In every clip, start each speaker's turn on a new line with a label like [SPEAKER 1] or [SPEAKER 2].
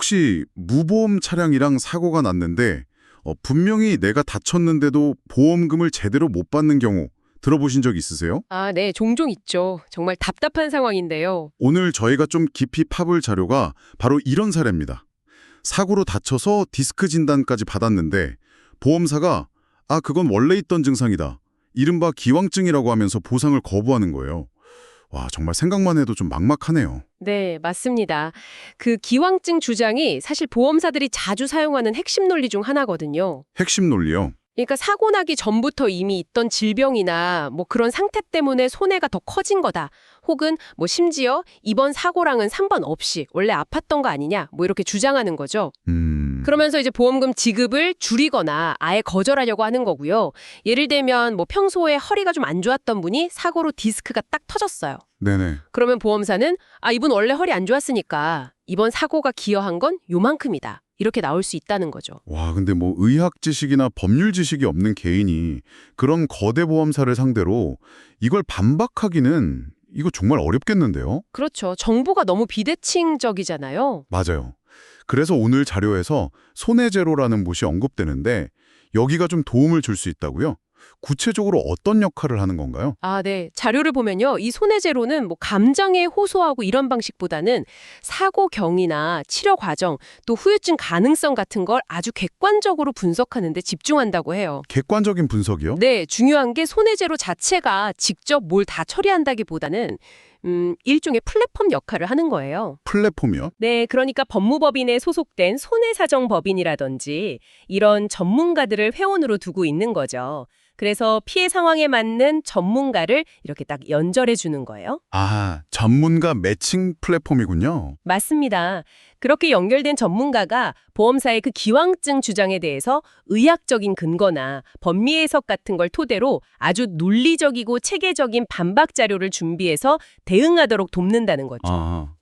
[SPEAKER 1] 혹시 무보험 차량이랑 사고가 났는데 분명히 내가 다쳤는데도 보험금을 제대로 못 받는 경우 들어보신 적 있으세요?
[SPEAKER 2] 아, 네, 종종 있죠. 정말 답답한 상황인데요.
[SPEAKER 1] 오늘 저희가 좀 깊이 파볼 자료가 바로 이런 사례입니다. 사고로 다쳐서 디스크 진단까지 받았는데 보험사가 그건 원래 있던 증상이다. 이른바 기왕증이라고 하면서 보상을 거부하는 거예요. 와, 정말 생각만 해도 좀 막막하네요.
[SPEAKER 2] 네, 맞습니다. 그 기왕증 주장이 사실 보험사들이 자주 사용하는 핵심 논리 중 하나거든요.
[SPEAKER 1] 핵심 논리요.
[SPEAKER 2] 그러니까 사고 나기 전부터 이미 있던 질병이나 뭐 그런 상태 때문에 손해가 더 커진 거다. 혹은 뭐 심지어 이번 사고랑은 상관없이 원래 아팠던 거 아니냐. 뭐 이렇게 주장하는 거죠. 그러면서 이제 보험금 지급을 줄이거나 아예 거절하려고 하는 거고요. 예를 들면 뭐 평소에 허리가 좀 안 좋았던 분이 사고로 디스크가 딱 터졌어요.
[SPEAKER 1] 네네.
[SPEAKER 2] 그러면 보험사는 이분 원래 허리 안 좋았으니까 이번 사고가 기여한 건 요만큼이다. 이렇게 나올 수 있다는 거죠.
[SPEAKER 1] 와, 근데 뭐 의학 지식이나 법률 지식이 없는 개인이 그런 거대 보험사를 상대로 이걸 반박하기는 이거 정말 어렵겠는데요?
[SPEAKER 2] 그렇죠. 정보가 너무 비대칭적이잖아요.
[SPEAKER 1] 맞아요. 그래서 오늘 자료에서 손해제로라는 못이 언급되는데 여기가 좀 도움을 줄 수 있다고요? 구체적으로 어떤 역할을 하는 건가요?
[SPEAKER 2] 네. 자료를 보면요. 이 손해제로는 뭐 감정에 호소하고 이런 방식보다는 사고 경위나 치료 과정, 또 후유증 가능성 같은 걸 아주 객관적으로 분석하는 데 집중한다고 해요.
[SPEAKER 1] 객관적인 분석이요?
[SPEAKER 2] 네, 중요한 게 손해제로 자체가 직접 뭘 다 처리한다기보다는 일종의 플랫폼 역할을 하는 거예요.
[SPEAKER 1] 플랫폼이요?
[SPEAKER 2] 네, 그러니까 법무법인에 소속된 손해사정법인이라든지 이런 전문가들을 회원으로 두고 있는 거죠. 그래서 피해 상황에 맞는 전문가를 이렇게 딱 연결해 주는 거예요.
[SPEAKER 1] 전문가 매칭 플랫폼이군요.
[SPEAKER 2] 맞습니다. 그렇게 연결된 전문가가 보험사의 그 기왕증 주장에 대해서 의학적인 근거나 법리 해석 같은 걸 토대로 아주 논리적이고 체계적인 반박 자료를 준비해서 대응하도록 돕는다는 거죠.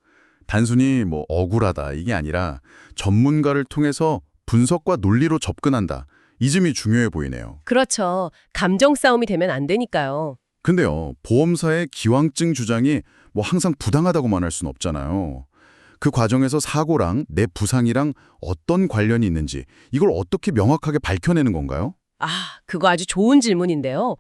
[SPEAKER 1] 단순히 뭐 억울하다 이게 아니라 전문가를 통해서 분석과 논리로 접근한다. 이 점이 중요해 보이네요.
[SPEAKER 2] 그렇죠. 감정 싸움이 되면 안 되니까요.
[SPEAKER 1] 근데요, 보험사의 기왕증 주장이 뭐 항상 부당하다고만 할 수는 없잖아요. 그 과정에서 사고랑 내 부상이랑 어떤 관련이 있는지 이걸 어떻게 명확하게 밝혀내는 건가요?
[SPEAKER 2] 그거 아주 좋은 질문인데요.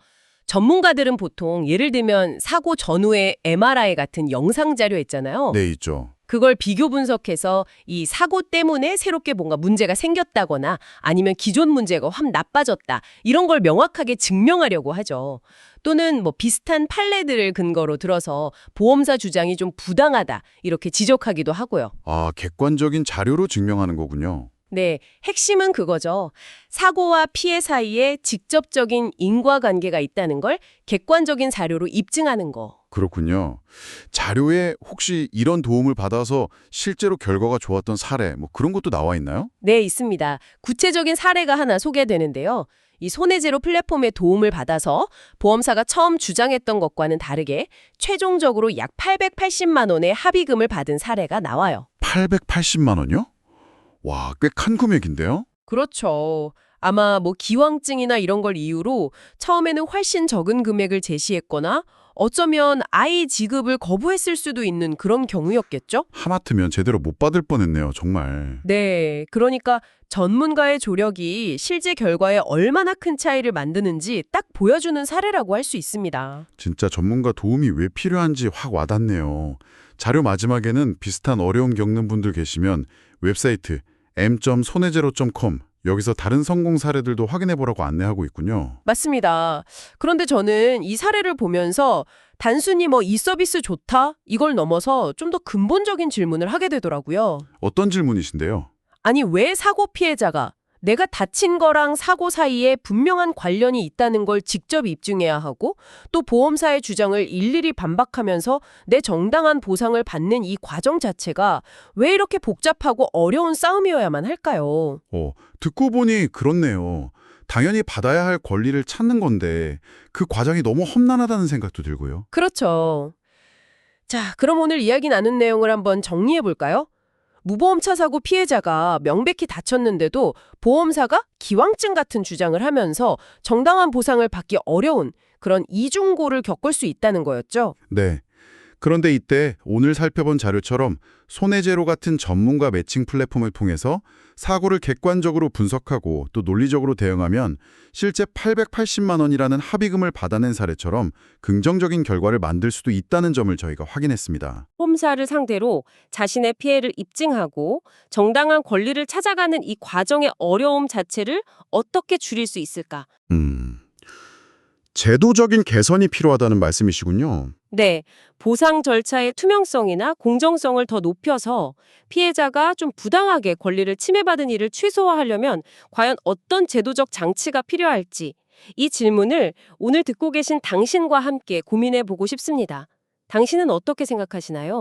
[SPEAKER 2] 전문가들은 보통 예를 들면 사고 전후의 MRI 같은 영상 자료 있잖아요.
[SPEAKER 1] 네, 있죠.
[SPEAKER 2] 그걸 비교 분석해서 이 사고 때문에 새롭게 뭔가 문제가 생겼다거나 아니면 기존 문제가 확 나빠졌다. 이런 걸 명확하게 증명하려고 하죠. 또는 뭐 비슷한 판례들을 근거로 들어서 보험사 주장이 좀 부당하다. 이렇게 지적하기도 하고요.
[SPEAKER 1] 객관적인 자료로 증명하는 거군요.
[SPEAKER 2] 네, 핵심은 그거죠. 사고와 피해 사이에 직접적인 인과관계가 있다는 걸 객관적인 자료로 입증하는 거.
[SPEAKER 1] 그렇군요. 자료에 혹시 이런 도움을 받아서 실제로 결과가 좋았던 사례, 뭐 그런 것도 나와 있나요?
[SPEAKER 2] 네, 있습니다. 구체적인 사례가 하나 소개되는데요. 이 손해제로 플랫폼의 도움을 받아서 보험사가 처음 주장했던 것과는 다르게 최종적으로 약 880만 원의 합의금을 받은 사례가 나와요.
[SPEAKER 1] 880만 원이요? 와, 꽤 큰 금액인데요?
[SPEAKER 2] 그렇죠. 아마 뭐 기왕증이나 이런 걸 이유로 처음에는 훨씬 적은 금액을 제시했거나 어쩌면 아예 지급을 거부했을 수도 있는 그런 경우였겠죠?
[SPEAKER 1] 하마터면 제대로 못 받을 뻔했네요, 정말.
[SPEAKER 2] 네, 그러니까 전문가의 조력이 실제 결과에 얼마나 큰 차이를 만드는지 딱 보여주는 사례라고 할 수 있습니다.
[SPEAKER 1] 진짜 전문가 도움이 왜 필요한지 확 와닿네요. 자료 마지막에는 비슷한 어려움 겪는 분들 계시면 웹사이트 m.손해제로.com 여기서 다른 성공 사례들도 확인해보라고 안내하고 있군요.
[SPEAKER 2] 맞습니다. 그런데 저는 이 사례를 보면서 단순히 뭐 이 서비스 좋다? 이걸 넘어서 좀 더 근본적인 질문을 하게 되더라고요.
[SPEAKER 1] 어떤 질문이신데요?
[SPEAKER 2] 아니, 왜 사고 피해자가 내가 다친 거랑 사고 사이에 분명한 관련이 있다는 걸 직접 입증해야 하고 또 보험사의 주장을 일일이 반박하면서 내 정당한 보상을 받는 이 과정 자체가 왜 이렇게 복잡하고 어려운 싸움이어야만 할까요?
[SPEAKER 1] 듣고 보니 그렇네요. 당연히 받아야 할 권리를 찾는 건데 그 과정이 너무 험난하다는 생각도 들고요.
[SPEAKER 2] 그렇죠. 자, 그럼 오늘 이야기 나눈 내용을 한번 정리해 볼까요? 무보험차 사고 피해자가 명백히 다쳤는데도 보험사가 기왕증 같은 주장을 하면서 정당한 보상을 받기 어려운 그런 이중고를 겪을 수 있다는 거였죠.
[SPEAKER 1] 네. 그런데 이때 오늘 살펴본 자료처럼 손해제로 같은 전문가 매칭 플랫폼을 통해서 사고를 객관적으로 분석하고 또 논리적으로 대응하면 실제 880만 원이라는 합의금을 받아낸 사례처럼 긍정적인 결과를 만들 수도 있다는 점을 저희가 확인했습니다.
[SPEAKER 3] 홈사를 상대로 자신의 피해를 입증하고 정당한 권리를 찾아가는 이 과정의 어려움 자체를 어떻게 줄일 수 있을까?
[SPEAKER 1] 제도적인 개선이 필요하다는 말씀이시군요.
[SPEAKER 3] 네, 보상 절차의 투명성이나 공정성을 더 높여서 피해자가 좀 부당하게 권리를 침해받은 일을 최소화하려면 과연 어떤 제도적 장치가 필요할지 이 질문을 오늘 듣고 계신 당신과 함께 고민해 보고 싶습니다. 당신은 어떻게 생각하시나요?